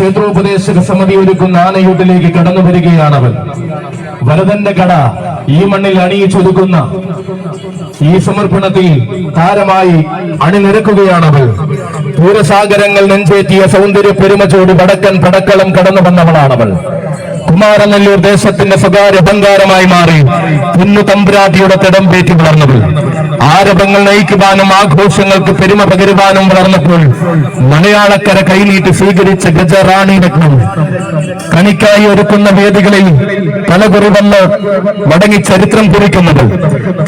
ക്ഷേത്രോപദേശക സമിതി ഒരുക്കുന്ന ആനയൂട്ടിലേക്ക് കടന്നു വരികയാണവൻ. വരദന്റെ കട ഈ മണ്ണിൽ അണിയിച്ചൊതുക്കുന്ന ഈ സമർപ്പണത്തിൽ താരമായി അണിനിരക്കുകയാണവൾ. പൂരസാഗരങ്ങൾ നെഞ്ചേറ്റിയ സൗന്ദര്യ പെരുമച്ചോട് വടക്കൻ പടക്കളം കടന്നു വന്നവളാണവൾ. കുമാരനെല്ലൂർ ദേശത്തിന്റെ സ്വകാര്യ ബംഗാരമായി മാറി കുന്നു തമ്പുരാട്ടിയുടെ തിടമ്പേറ്റി വളർന്നവൾ. ആരവങ്ങൾ നയിക്കുവാനും ആഘോഷങ്ങൾക്ക് പെരുമ പകരുവാനും വളർന്നപ്പോൾ മലയാളക്കര കൈനീട്ടി സ്വീകരിച്ച ഗജറാണി രത്നം കണിക്കായി ഒരുക്കുന്ന വേദികളിൽ തലകുറിവന്ന് മടങ്ങി ചരിത്രം കുറിക്കുന്നത്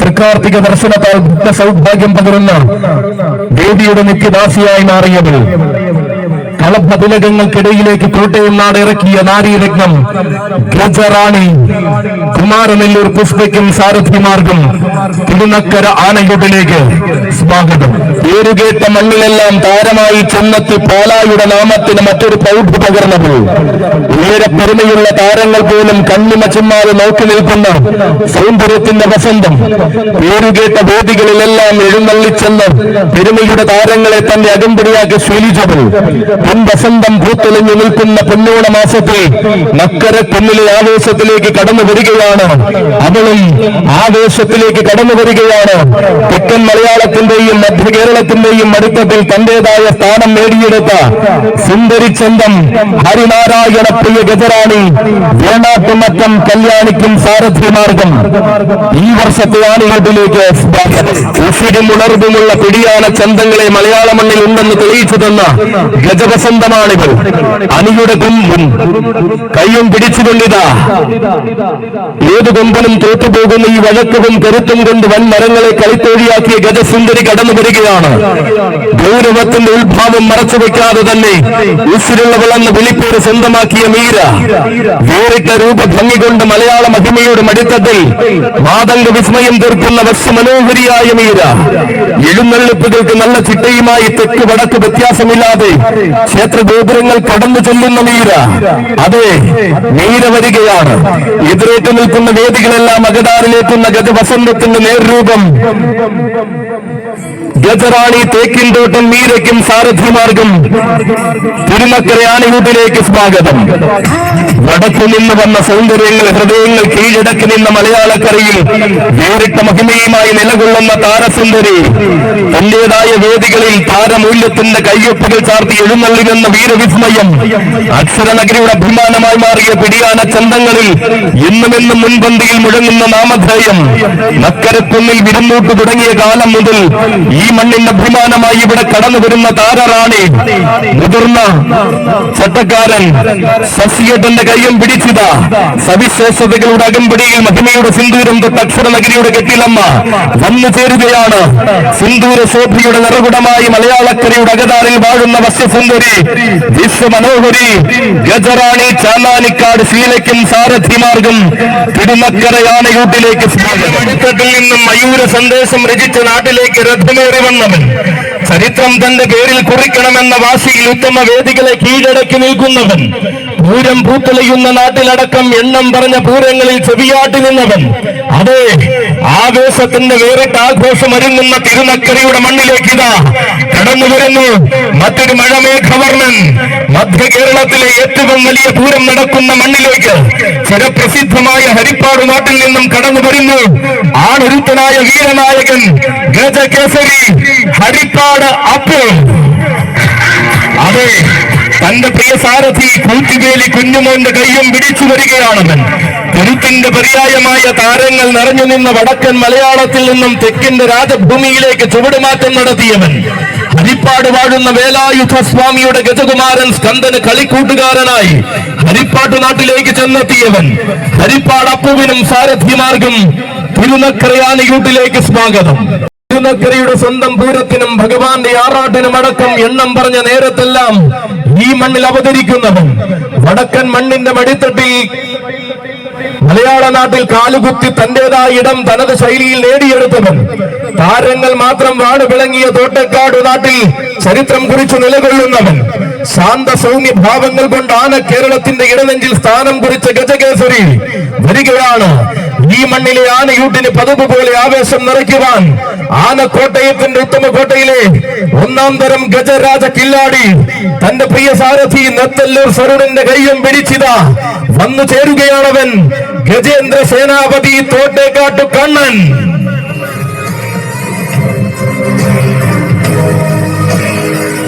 തൃക്കാർത്തിക ദർശനത്താൽ ഭക്ത സൗഭാഗ്യം പകരുന്ന ദേവിയുടെ നിത്യദാസിയായി മാറിയവൾ. കളഭതിലകങ്ങൾക്കിടയിലേക്ക് കോട്ടയം നാട് ഇറക്കിയ നാരീരത്നം ഗജറാണി. കുമാരനെല്ലൂർ പുഷ്പയ്ക്കും സാരഥിമാർക്കും തിരുനക്കര ആനയൂട്ടിലേക്ക് സ്വാഗതം. പേരുകേട്ട മണ്ണിലെല്ലാം താരമായി ചെന്നെത്തി പാലായുടെ നാമത്തിന് മറ്റൊരു പ്രൗഢി പകർന്നപ്പോൾ ഏറെ പെരുമയുള്ള താരങ്ങൾ പോലും കണ്ണിമ ചുമ്മാതെ നോക്കി നിൽക്കുന്ന സൗന്ദര്യത്തിന്റെ വസന്തം പേരുകേട്ട വേദികളിലെല്ലാം എഴുന്നള്ളിച്ചെന്ന് പെരുമയുടെ താരങ്ങളെ തന്നെ അകമ്പടിയാക്കി ശീലിച്ചപ്പോൾ വസന്തം പൂത്തെളിഞ്ഞു നിൽക്കുന്ന പൊന്നോണ മാസത്തിൽ നക്കര കുന്നിലെ ആവേശത്തിലേക്ക് കടന്നു വരികയാണ്. അവളും ആവേശത്തിലേക്ക് കടന്നു വരികയാണ്. തെക്കൻ മലയാളത്തിന്റെയും മധ്യ കേരളത്തിന്റെയും അടുത്തത്തിൽ തന്റേതായ സ്ഥാനം നേടിയെടുത്ത സുന്ദരിച്ചന്തം ഹരിനാരായണ പ്രിയ ഗജറാണി വേണാട്ടുമറ്റം കല്യാണിക്കും സാരഥിമാർഗം ഈ വർഷത്തെ ആനയൂട്ടിലേക്ക് ഉഷിരും ഉണർവുമുള്ള പിടിയാന ചന്തങ്ങളെ മലയാള മണ്ണിൽ ഉണ്ടെന്ന് തെളിയിച്ചു തന്ന ഗജവസന്തമാണിവൾ. അണിയുടെ കൊമ്പും കയ്യും പിടിച്ചുകൊണ്ടിതാ ഏത് കൊമ്പനും തോറ്റുപോകുന്ന ഈ വഴക്കവും കരുത്തും കൊണ്ട് വൻ മരങ്ങളെ കളിത്തോഴിയാക്കിയ ഗജസുന്ദരി കടന്നു വരികയാണ്. ഗൗരവത്തിന്റെ ഉത്ഭാവം മറച്ചുവെക്കാതെ തന്നെ ഉസിരുള്ളവളെന്ന് വിളിപ്പേര് സ്വന്തമാക്കിയ മീര വേറിട്ട രൂപഭംഗി കൊണ്ട് മലയാള മഹിമയുടെ മടിത്തട്ടിൽ മാതംഗ വിസ്മയം തീർക്കുന്ന വശ്യമനോഹരിയായ മീര എഴുന്നള്ളിപ്പുകൾക്ക് നല്ല ചിട്ടയുമായി തെക്ക് വടക്ക് വ്യത്യാസമില്ലാതെ ക്ഷേത്ര ഗോപുരങ്ങൾ കടന്നു ചെല്ലുന്ന മീര. അതെ, മീര വരികയാണ്. എതിരേറ്റ് നിൽക്കുന്ന വേദികളെല്ലാം അകതാറിലേക്കുന്ന ഗജവസന്തത്തിന്റെ നേർരൂപം ഗജറാണി തേക്കിൻതോട്ടം മീരയ്ക്കും സാരഥിമാർഗം തിരുനക്കര ആനയൂട്ടിലേക്ക് സ്വാഗതം. വടക്കു നിന്ന് വന്ന സൗന്ദര്യങ്ങൾ ഹൃദയങ്ങൾ കീഴടക്കി നിന്ന മലയാളക്കരയിൽ വേറിട്ട മഹിമയുമായി നിലകൊള്ളുന്ന താരസുന്ദരി തന്റേതായ വേദികളിൽ താരമൂല്യത്തിന്റെ കയ്യൊപ്പുകൾ ചാർത്തി എഴുന്നള്ളിരുന്ന വീരവിസ്മയം അക്ഷരനഗരിയുടെ അഭിമാനമായി മാറിയ പിടിയാന ചന്തങ്ങളിൽ എന്നുമെന്നും മുൻപന്തിയിൽ മുഴങ്ങുന്ന നാമധേയം നക്കരക്കുന്നിൽ വിരുന്നൂട്ട് തുടങ്ങിയ കാലം മുതൽ ഈ മണ്ണിന്റെ അഭിമാനമായി ഇവിടെ കടന്നു വരുന്ന താരറാണി മുതിർന്ന ചട്ടക്കാരൻ ശശിയേട്ടന്റെ കയ്യും പിടിച്ചത സവിശേഷതകളുടെ അകമ്പടിയിൽ മഹിമയുടെ സിന്ദൂരം തൊട്ട് അക്ഷരനഗരിയുടെ കെട്ടിലമ്മ വന്നു ചേരുകയാണ്. സിന്ദൂര ശോഭയുടെ നിറകുടമായി മലയാളക്കരയുടെ അകതാറിൽ വാഴുന്ന വശ്യസുന്ദരി വിശ്വമനോഹരി ഗജറാണി ചാലാനിക്കാട് ശീലയ്ക്കും സാരഥിമാർഗം തിരുനക്കര ആനയൂട്ടിലേക്ക് അടുത്തട്ടിൽ നിന്നും മയൂര സന്ദേശം രചിച്ച നാട്ടിലേക്ക് രഥമേറി വന്നവൻ ചരിത്രം തന്റെ പേരിൽ കുറിക്കണമെന്ന വാശിയിൽ ഉത്തമ വേദികളെ കീഴടക്കി നിൽക്കുന്നവൻ പൂരം പൂത്തുലയുന്ന നാട്ടിലടക്കം എണ്ണം പറഞ്ഞ പൂരങ്ങളിൽ ചെവിയാട്ടി നിന്നവൻ. അതെ, ആവേശത്തിന്റെ വേറിട്ട ആഘോഷം ഒരുങ്ങുന്ന തിരുനക്കരയുടെ മണ്ണിലേക്ക് ഇതാ കടന്നു വരുന്നു മറ്റൊരു മഴമേഘവർണ്ണൻ. മധ്യ കേരളത്തിലെ ഏറ്റവും വലിയ പൂരം നടക്കുന്ന മണ്ണിലേക്ക് ചിരപ്രസിദ്ധമായ ഹരിപ്പാട് നാട്ടിൽ നിന്നും കടന്നു വരുന്നു ആണൊരുത്തനായ വീരനായകൻ ഗജകേസരി ഹരിപ്പാട് അപ്പു. അതെ, തന്റെ പ്രിയ സാരഥി കൂറ്റുവേലി കുഞ്ഞുമോന്റെ കയ്യും പിടിച്ചു വരികയാണവൻ. കരുത്തിന്റെ പര്യായമായ താരങ്ങൾ നിറഞ്ഞു നിന്ന വടക്കൻ മലയാളത്തിൽ നിന്നും തെക്കിന്റെ രാജഭൂമിയിലേക്ക് ചുവടുമാറ്റം നടത്തിയവൻ. ഹരിപ്പാട് വാഴുന്ന വേലായുധ സ്വാമിയുടെ ഗജകുമാരൻ സ്കന്ദന് കളിക്കൂട്ടുകാരനായി ഹരിപ്പാട്ട് നാട്ടിലേക്ക് ചെന്നെത്തിയവൻ. ഹരിപ്പാട് അപ്പുവിനും സാരഥിമാർഗം തിരുനക്കര ആനയൂട്ടിലേക്ക് സ്വാഗതം. തിരുനക്കരയുടെ സ്വന്തം പൂരത്തിനും ഭഗവാന്റെ ആറാട്ടിനും അടക്കം എണ്ണം പറഞ്ഞ നേരത്തെല്ലാം ഈ മണ്ണിൽ അവതരിക്കുന്നവൻ വടക്കൻ മണ്ണിന്റെ മടിത്തട്ടിൽ മലയാള നാട്ടിൽ കാലുകുത്തി തന്റേതായ ഇടം തനത് ശൈലിയിൽ നേടിയെടുത്തവൻ. താരങ്ങൾ മാത്രം വാണു വിളങ്ങിയ തോട്ടക്കാട് നാട്ടിൽ ചരിത്രം കുറിച്ചു നിലകൊള്ളുന്നവൻ. ശാന്ത സൗമ്യ ഭാവങ്ങൾ കൊണ്ട് ആന കേരളത്തിന്റെ ഇടനെഞ്ചിൽ സ്ഥാനം കുറിച്ച ഗജകേസരി വരികയാണ്. ഈ മണ്ണിലെ ആനയൂട്ടിന് പതിവ് പോലെ ആവേശം നിറയ്ക്കുവാൻ ആനക്കോട്ടയത്തിന്റെ ഉത്തമ കോട്ടയിലെ ഒന്നാം തരം ഗജരാജ കില്ലാടി തന്റെ പ്രിയ സാരഥി നെത്തല്ലൂർ സരുണിന്റെ കയ്യും പിടിച്ചിതാ വന്നു ചേരുകയാണവൻ. ഗജേന്ദ്ര സേനാപതി തോട്ടേക്കാട്ടു കണ്ണൻ.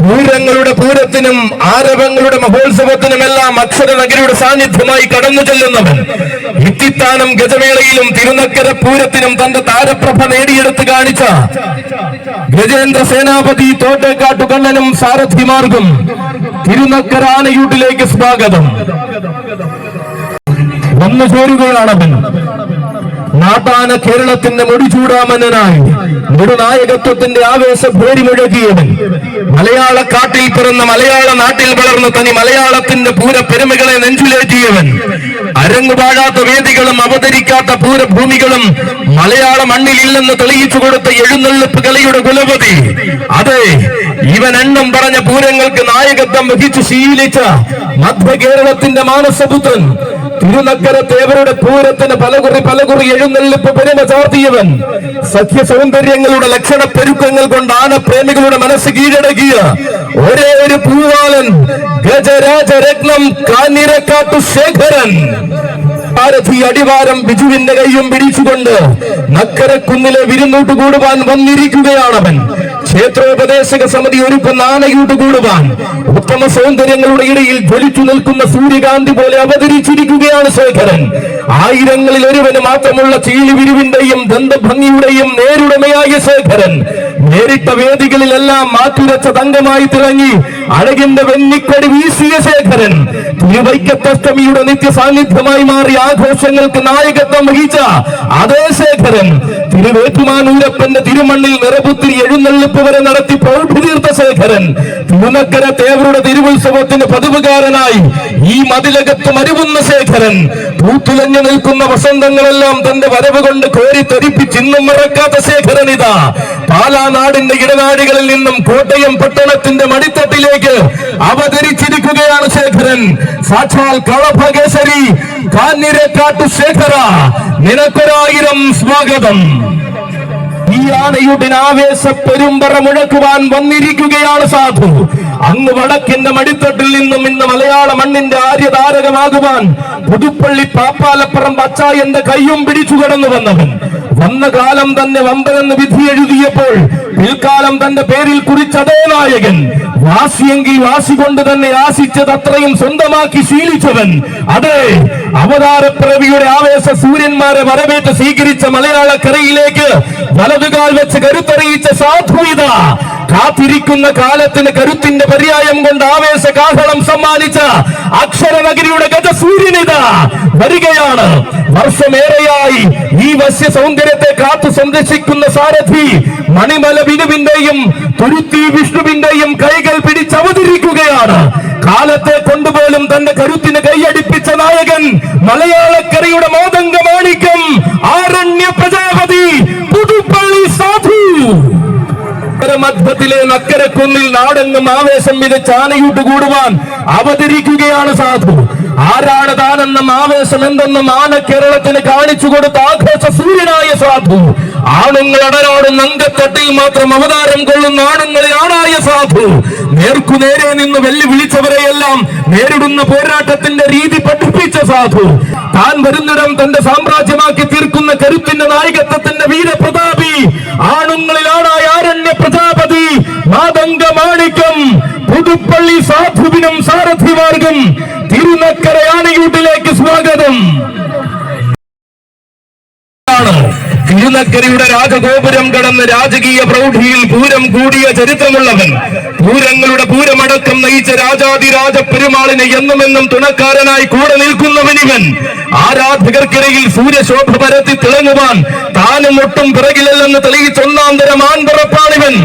പൂരങ്ങളുടെ പൂരത്തിനും ആരവങ്ങളുടെ മഹോത്സവത്തിനുമെല്ലാം അക്ഷരനഗരിയുടെ സാന്നിധ്യമായി കടന്നു ചെല്ലുന്നവൻ. ഇത്തിത്താനം ഗജമേളയിലും തിരുനക്കര പൂരത്തിനും തന്റെ താരപ്രഭ നേടിയെടുത്ത് കാണിച്ച ഗജേന്ദ്ര സേനാപതി തോട്ടേക്കാട്ടു കണ്ണനും സാരഥിമാർക്കും തിരുനക്കര ആനയൂട്ടിലേക്ക് സ്വാഗതം. വന്നു ചേരുകയാണവൻ. നാട്ടാന കേരളത്തിന്റെ മുടിചൂടാമനായി നെടുനായകത്വത്തിന്റെ ആവേശ ഭേരി മുഴകിയവൻ. മലയാള കാട്ടിൽ പിറന്ന മലയാള നാട്ടിൽ വളർന്ന തനി മലയാളത്തിന്റെ പൂരപ്പെരുമകളെ നെഞ്ചിലേറ്റിയവൻ. അരങ്ങുപാഴാത്ത വേദികളും അവതരിക്കാത്ത പൂരഭൂമികളും മലയാള മണ്ണിലില്ലെന്ന് തെളിയിച്ചു കൊടുത്ത എഴുന്നള്ളിപ്പ് കളിയുടെ കുലപതി. അതെ, ഇവൻ എണ്ണം പറഞ്ഞ പൂരങ്ങൾക്ക് നായകത്വം വഹിച്ചു ശീലിച്ച മധ്യ കേരളത്തിന്റെ മാനസപുത്രൻ. തിരുനക്കര തേവരുടെ പൂരത്തിന് പലകുറി എഴുന്നള്ളിപ്പ് പെരുമ ചാർത്തിയവൻ. സഖ്യ സൗന്ദര്യങ്ങളുടെ ലക്ഷണ പെരുക്കങ്ങൾ കൊണ്ട് ആനപ്രേമികളുടെ മനസ്സ് കീഴടക്കിയ ഒരേ ഒരു പൂവാലൻ ഗജരാജരത്നം കാഞ്ഞിരക്കാട്ടു ശേഖരൻ. സാരഥി അടിവാരം ബിജുവിന്റെ കൈയും പിടിച്ചുകൊണ്ട് നക്കരക്കുന്നിലെ വിരുന്നൂട്ട് കൂടുവാൻ വന്നിരിക്കുകയാണവൻ. ക്ഷേത്രോപദേശക സമിതി ഒരുക്കുന്ന ആനയൂട്ട് കൂടുവാൻ ഉത്തമ സൗന്ദര്യങ്ങളുടെ ഇടയിൽ ജ്വലിച്ചു നിൽക്കുന്ന സൂര്യകാന്തി പോലെ അവതരിച്ചിരിക്കുകയാണ് ശേഖരൻ. ആയിരങ്ങളിൽ ഒരുവന് മാത്രമുള്ള ചീലിവിരിവിന്റെയും ദന്തഭംഗിയുടെയും നേരുടമയായ ശേഖരൻ നേരിട്ട വേദികളിലെല്ലാം മാറ്റുരച്ച തങ്കമായി തിളങ്ങി അഴകിന്റെ വെന്നിക്കടി വീശിയ ശേഖരൻ. തിരുവൈക്കത്തഷ്ടമിയുടെ നിത്യ സാന്നിധ്യമായി മാറി ആഘോഷങ്ങൾക്ക് നായകത്വം വഹിച്ച അതേ ശേഖരൻ. തിരുവേറ്റുമാനൂരപ്പന്റെ തിരുമണ്ണിൽ നിറപുത്തിരി എഴുന്നള്ളിപ്പ് വരെ നടത്തി പ്രൗഢി തീർത്ത ശേഖരൻ. തിരുനക്കര തേവരുടെ തിരുവുത്സവത്തിന് പതിവുകാരനായി ഈ മതിലകത്ത് മരുവുന്ന ശേഖരൻ. പൂത്തുലഞ്ഞു നിൽക്കുന്ന വസന്തങ്ങളെല്ലാം തന്റെ വരവ് കൊണ്ട് കോരിത്തെരിപ്പിച്ചിന്നും മറക്കാത്ത ശേഖരൻ ഇതാ പാലാനാടിന്റെ ഇടനാടികളിൽ നിന്നും കോട്ടയം പട്ടണത്തിന്റെ മടിത്തട്ടിലേക്ക് അവതരിച്ചിരിക്കുകയാണ് ശേഖരൻ. സാക്ഷാൽ കളഭകേസരി കാഞ്ഞിരക്കാട്ടു ശേഖര, നിനക്കൊരായിരം സ്വാഗതം. ഈ ആനയൂട്ടിന് ആവേശ പെരുമ്പറ മുഴക്കുവാൻ വന്നിരിക്കുകയാണ് സാധു. അങ്ങ് വടക്കിന്റെ മടിത്തട്ടിൽ നിന്നും ഇന്ന് മലയാള മണ്ണിന്റെ ആര്യതാരകമാകുവാൻ പുതുപ്പള്ളി പാപ്പാലപ്പുറം അച്ചായന്റെ കയ്യും പിടിച്ചു കടന്നു വന്നവൻ. വന്ന കാലം തന്നെ വമ്പനെന്ന് വിധി എഴുതിയപ്പോൾ പിൽക്കാലം തന്റെ പേരിൽ കുറിച്ചതേ നായകൻ. വാശിയെങ്കിൽ വാശി കൊണ്ട് തന്നെ ആശിച്ചത് അത്രയും സ്വന്തമാക്കി ശീലിച്ചവൻ. അതെ, അവതാരപ്പിറവിയുടെ ആവേശ സൂര്യന്മാരെ വരവേറ്റ് സ്വീകരിച്ച മലയാളക്കരയിലേക്ക് വലതുകാൽ വെച്ച് കരുത്തറിയിച്ച സാധുവിത. കാത്തിരിക്കുന്ന കാലത്തിന് കരുത്തിന്റെ പര്യായം കൊണ്ട് ആവേശ കാഹളം സമ്മാനിച്ച അക്ഷരനഗരിയുടെ ഗജസൂര്യനിത വരികയാണ്. വർഷമേറെയായി ഈ വശ്യ സൗന്ദര്യത്തെ കാത്തു സംരക്ഷിക്കുന്ന സാരഥി മണിമല വിനുവിന്റെയും തുരുത്തി വിഷ്ണുവിന്റെയും കൈകൾ പിടിച്ചവതരിക്കുകയാണ്. കാലത്തെ കൊണ്ടുപോലും തന്റെ കരുത്തിന് കൈയടിപ്പിച്ച നായകൻ, മലയാളക്കരയുടെ മാതംഗ മാണിക്യം, ആരണ്യ പ്രജാപതി, പുതുപ്പള്ളി സാധു. മധ്യത്തിലെ നക്കരക്കുന്നിൽ നാടെങ്ങും ആവേശം വിതച്ച് ആനയൂട്ട് കൂടുവാൻ അവതരിക്കുകയാണ് സാധു. ആരാണ് താനെന്നും ആവേശം എന്തെന്നും ആന കേരളത്തിന് കാണിച്ചു കൊടുത്ത ആഘോഷ സൂര്യനായ സാധു. ആണുങ്ങൾ അടരാടുന്ന അങ്കത്തട്ടിൽ മാത്രം അവതാരം കൊള്ളുന്ന ആണുങ്ങളെ ആണായ സാധു. നേർക്കുനേരെ നിന്ന് വെല്ലുവിളിച്ചവരെയെല്ലാം നേരിടുന്ന പോരാട്ടത്തിന്റെ രീതി പഠിപ്പിച്ച സാധു. താൻ വരുന്നിടം തന്റെ സാമ്രാജ്യമാക്കി തീർക്കുന്ന കരുത്തിന്റെ നായകത്വത്തിന്റെ വീരപ്രതാപി. ആണുങ്ങളിൽ ആണായ ആരണ്യ പ്രജാപതി, മാതംഗ മാണിക്യം, പുതുപ്പള്ളി സാധുവിനും സാരഥിമാർക്കും തിരുനക്കര ആനയൂട്ടിലേക്ക് സ്വാഗതം. തിരുനക്കരയുടെ രാജഗോപുരം കടന്ന് രാജകീയ പ്രൗഢിയിൽ പൂരം കൂടിയ ചരിത്രമുള്ളവൻ. പൂരങ്ങളുടെ പൂരമടക്കം നയിച്ച രാജാതിരാജ പെരുമാളിനെ എന്നുമെന്നും തുണക്കാരനായി കൂടെ നിൽക്കുന്നവനിവൻ. ആരാധകർക്കിടയിൽ സൂര്യശോഭ പരത്തി തിളങ്ങുവാൻ താനും ഒട്ടും പിറകിലല്ലെന്ന് തെളിയിച്ച ഒന്നാം തരം ആൺപിറപ്പാണിവൻ.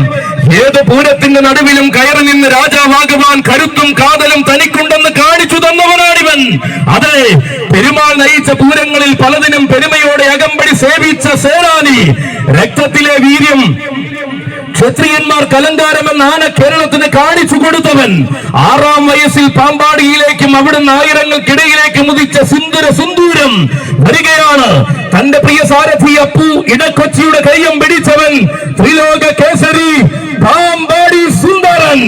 ഏത് പൂരത്തിന്റെ നടുവിലും കയറി നിന്ന് രാജാവാകുവാൻ കരുത്തും കാതലും തനിക്കുണ്ടെന്ന് കാണിച്ചു തന്നവനാണിവൻ. അതെ, പെരുമാൾ നയിച്ച പൂരങ്ങളിൽ പലതിനും പെരുമയോടെ അകമ്പടി സേവിച്ച സേനാനി. രക്തത്തിലെ വീര്യം ക്ഷത്രിയന്മാർക്ക് അലങ്കാരം എന്ന ആന കേരളത്തിന് കാണിച്ചു കൊടുത്തവൻ, 6-ാം വയസ്സിൽ പാമ്പാടിയിലേക്കും അവിടുന്ന് ആയിരങ്ങൾക്കിടയിലേക്ക് മുതിച്ച സുന്ദര സുന്ദൂരം വരികയാണ്. തന്റെ പ്രിയ സാരഥി അപ്പു ഇടക്കൊച്ചിയുടെ കയ്യം പിടിച്ചവൻ, ത്രിലോക കേസരി പാമ്പാടി സുന്ദരൻ.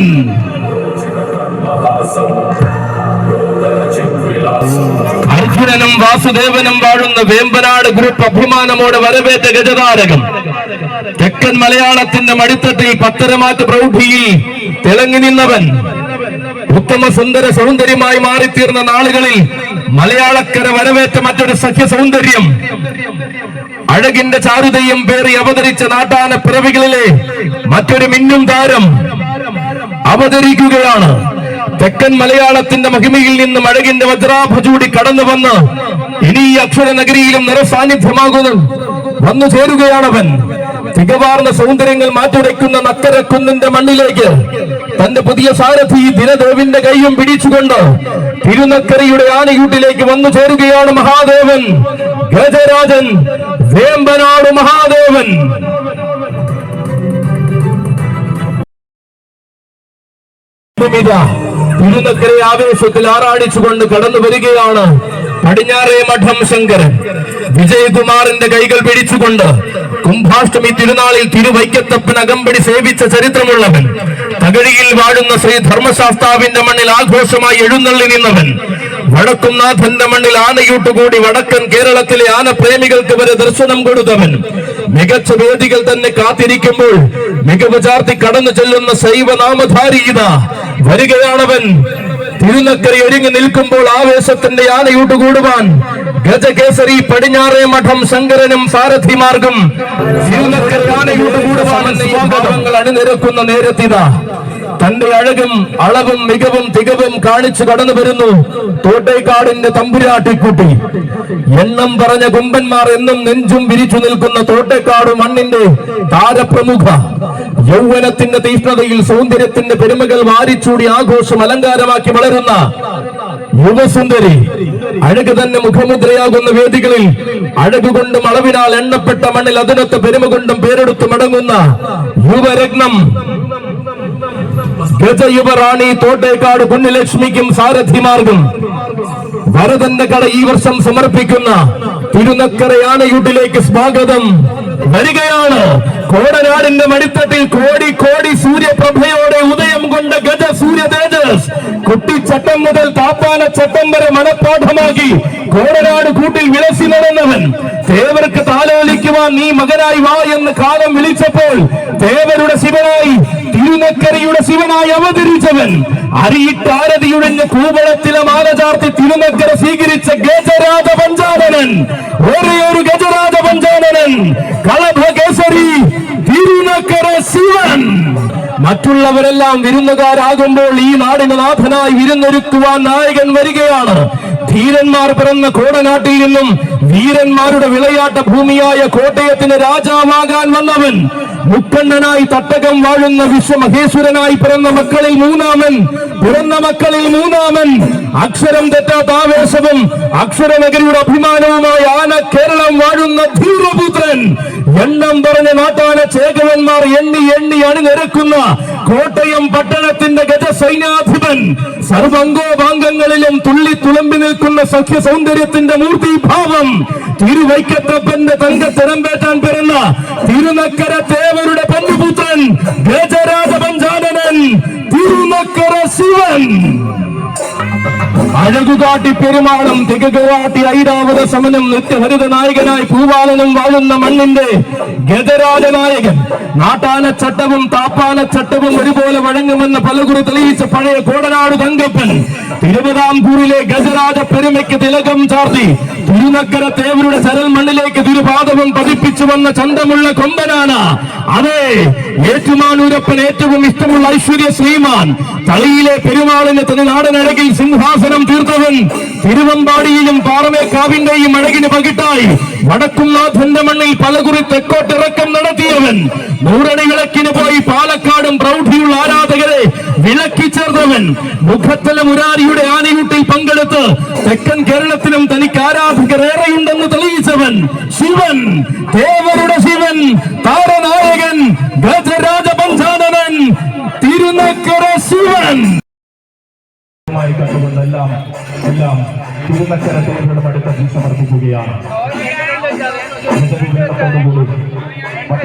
അർജുനനും വാസുദേവനും വാഴുന്ന വേമ്പനാട് ഗ്രൂപ്പ് അഭിമാനമോടെ വരവേറ്റ ഗജതാരകം. തെക്കൻ മലയാളത്തിന്റെ മടിത്തട്ടിൽ പത്തരമാറ്റ് പ്രൗഢിയിൽ തിളങ്ങി നിന്നവൻ, ഉത്തമ സുന്ദര സൗന്ദര്യമായി മാറിത്തീർന്ന നാളുകളിൽ മലയാളക്കര വരവേറ്റ മറ്റൊരു സഖ്യ സൗന്ദര്യം, അഴകിന്റെ ചാരുതയും പേറി അവതരിച്ച നാട്ടാന പിറവികളിലെ മറ്റൊരു മിന്നും താരം അവതരിക്കുകയാണ്. തെക്കൻ മലയാളത്തിന്റെ മഹിമയിൽ നിന്നും അഴകിന്റെ വജ്രാഭ ചൂടി കടന്നു വന്ന് ഇനി ഈ അക്ഷര നഗരിയിലും നിറസാന്നിധ്യമാകുന്നു വന്നു ചേരുകയാണവൻ. തികവാർന്ന സൗന്ദര്യങ്ങൾ മാറ്റുരയ്ക്കുന്ന നക്കരക്കുന്നിന്റെ മണ്ണിലേക്ക് തന്റെ പുതിയ സാരഥി ദിനദേവിന്റെ കൈയും പിടിച്ചുകൊണ്ട് തിരുനക്കരയുടെ ആനയൂട്ടിലേക്ക് വന്നു ചേരുകയാണ് മഹാദേവൻ, ഗജരാജൻ, വേമ്പനാട് മഹാദേവൻ. തിരുനക്കരെ ആവേശത്തിൽ ആറാടിച്ചുകൊണ്ട് കടന്നു വരികയാണ് പടിഞ്ഞാറേ മഠം ശങ്കരൻ. വിജയകുമാറിന്റെ കൈകൾ പിടിച്ചുകൊണ്ട് കുംഭാഷ്ടമി തിരുനാളിൽ തിരുവൈക്കത്തപ്പൻ അകമ്പടി സേവിച്ച ചരിത്രമുള്ളവൻ, തകഴിയിൽ വാഴുന്ന ശ്രീ ധർമ്മശാസ്താവിന്റെ മണ്ണിൽ ആഘോഷമായി എഴുന്നള്ളി നിന്നവൻ, വടക്കുംനാഥന്റെ മണ്ണിൽ ആനയൂട്ടുകൂടി വടക്കൻ കേരളത്തിലെ ആനപ്രേമികൾക്ക് വരെ ദർശനം കൊടുത്തവൻ, മികച്ച വേദികൾ തന്നെ കാത്തിരിക്കുമ്പോൾ മികവ് ചാർത്തി കടന്നു ചെല്ലുന്ന ശൈവനാമധാരീത വരികയാണവൻ. തിരുനക്കര ഒരുങ്ങി നിൽക്കുമ്പോൾ ആവേശത്തിന്റെ ആനയൂട്ടുകൂടുവാൻ ഗജകേസരി പടിഞ്ഞാറേ മഠം ശങ്കരനും സാരഥിമാർഗം തിരുനക്കര ആനയൂട്ടുകൂടുവാൻ സ്വാഗതങ്ങൾ അണിനിരക്കുന്ന നേരത്തിതാ തന്റെ അഴകും അളവും മികവും തികവും കാണിച്ചു കടന്നു വരുന്നു തോട്ടേക്കാടിന്റെ തമ്പുരാട്ടിക്കുട്ടി. എണ്ണം പറഞ്ഞ കുമ്പന്മാർ എന്നും നെഞ്ചും വിരിച്ചു നിൽക്കുന്ന തോട്ടേക്കാട് മണ്ണിന്റെ താരപ്രമുഖ, യൗവനത്തിന്റെ തീഷ്ണതയിൽ സൗന്ദര്യത്തിന്റെ പെരുമകൾ വാരിച്ചൂടി ആഘോഷം അലങ്കാരമാക്കി വളരുന്ന യുവസുന്ദരി, അഴക് തന്നെ മുഖമുദ്രയാകുന്ന വേദികളിൽ അഴകുകൊണ്ടും അളവിനാൽ എണ്ണപ്പെട്ട മണ്ണിൽ അതിനൊത്ത പെരുമ കൊണ്ടും പേരെടുത്തു മടങ്ങുന്ന യുവരത്നം, ഗജയുവറാണി തോട്ടേക്കാട് പുണ്യലക്ഷ്മിക്കും സാരഥിമാർഗം വരദന്റെ കട ഈ വർഷം സമർപ്പിക്കുന്ന തിരുനക്കര ആനയൂട്ടിലേക്ക് സ്വാഗതം വരികയാണ്. കോടനാടിന്റെ മടിത്തട്ടിൽ കോടി കോടി സൂര്യപ്രഭയോടെ ഉദയം കൊണ്ട ഗജ സൂര്യ തേജസ് കുട്ടിച്ചട്ടം മുതൽ താപ്പാനച്ചട്ടം വരെ മനഃപാഠമാക്കി കോടനാട് കൂട്ടിൽ വിലസി നടന്നവൻ, തേവർക്ക് താലോലിക്കുവാൻ നീ മകനായി വാ എന്ന് കാലം വിളിച്ചപ്പോൾ തേവരുടെ ശിവനായി തിരുനക്കരയുടെ ശിവനായി അവതരിച്ചവൻ, അരിയിട്ടാരതിയുടഞ്ഞ കൂവളത്തിലെ മാല ചാർത്തി തിരുനക്കര സ്വീകരിച്ച ഗജരാജ പഞ്ചാനനൻ, ഒരേ ഒരു ഗജരാജ പഞ്ചാനനൻ, കളഭകേസരി തിരുനക്കര ശിവൻ. മറ്റുള്ളവരെല്ലാം വിരുന്നുകാരാകുമ്പോൾ ഈ നാടിന് നാഥനായി വിരുന്നൊരുക്കുവാൻ നായകൻ വരികയാണ്. ധീരന്മാർ പിറന്ന കോടനാട്ടിൽ നിന്നും വീരന്മാരുടെ വിളയാട്ട ഭൂമിയായ കോട്ടയത്തിന് രാജാവാകാൻ വന്നവൻ, മുക്കണ്ണനായി തട്ടകം വാഴുന്ന വിശ്വമഹേശ്വരനായി പിറന്ന മക്കളിൽ മൂന്നാമൻ, അക്ഷരം തെറ്റാത്ത ആവേശവും അക്ഷരനഗരിയുടെ അഭിമാനവുമായ ആന കേരളം വാഴുന്ന ധീരപുത്രൻ, എണ്ണം പറഞ്ഞ നാട്ടാന ചേകവന്മാർ എണ്ണി എണ്ണി അണിനിരക്കുന്ന കോട്ടയം പട്ടണത്തിന്റെ ഗജസൈന്യാധിപൻ, സർവംഗോപാംഗങ്ങളിലും തുള്ളി തുളമ്പി നിൽക്കുന്ന സഖ്യ സൗന്ദര്യത്തിന്റെ മൂർത്തിഭാവം, തിരുവൈക്കത്തപ്പന്റെ തങ്കത്തിടമ്പേറ്റാൻ പിറന്ന തിരുനക്കര തേവരുടെ പൊന്നുപുത്രൻ ഗജരാജ പഞ്ചാനനൻ തിരുനക്കര ശിവൻ. അഴകുകാട്ടി പെരുമാളം തികകാട്ടി ഐരാവത സമനം നിത്യഹരിത നായകനായി പൂവാലനും വാഴുന്ന മണ്ണിന്റെ ഗജരാജനായകൻ, നാട്ടാനച്ചട്ടവും താപ്പാനച്ചട്ടവും ഒരുപോലെ വഴങ്ങുമെന്ന് പലകുറി തെളിയിച്ച പഴയ കോടനാട് തങ്കപ്പൻ, തിരുവിതാംകൂറിലെ ഗജരാജ പെരുമയ്ക്ക് തിലകം ചാർത്തി തിരുനക്കര തേവരുടെ ചരൽ മണ്ണിലേക്ക് തിരുപാദവും പതിപ്പിച്ചു വന്ന ചന്തമുള്ള കൊമ്പനാന, അതെ ഏറ്റുമാനൂരപ്പൻ ഏറ്റവും ഇഷ്ടമുള്ള ഐശ്വര്യ ശ്രീമാൻ, തളിയിലെ പെരുമാളിന് തനിനാടനഴകിൽ സിംഹാസനം തീർത്തവൻ, തിരുവമ്പാടിയിലും പാറമേക്കാവിന്റെയും അഴകിന് പകിട്ടായി വടക്കുംനാഥന്റെ മണ്ണിൽ പലകുറി തെക്കോട്ടിറക്കം നടത്തിയവൻ, നൂറണിവിളക്കിന് പോയി പാലക്കാടും പ്രൗഢിയുള്ള ആരാധകരെ വിളക്കി ചേർത്തവൻ, മുഖത്തല മുരാരിയുടെ ആനയൂട്ടിൽ പങ്കെടുത്ത് തെക്കൻ കേരളത്തിലും തനിക്ക് ആരാധകർ ഏറെയുണ്ടെന്ന് തെളിയിച്ചവൻ, ശിവൻ, തേവരുടെ ശിവൻ, താരനായകൻ, ഗജരാജ വരികയാണ്.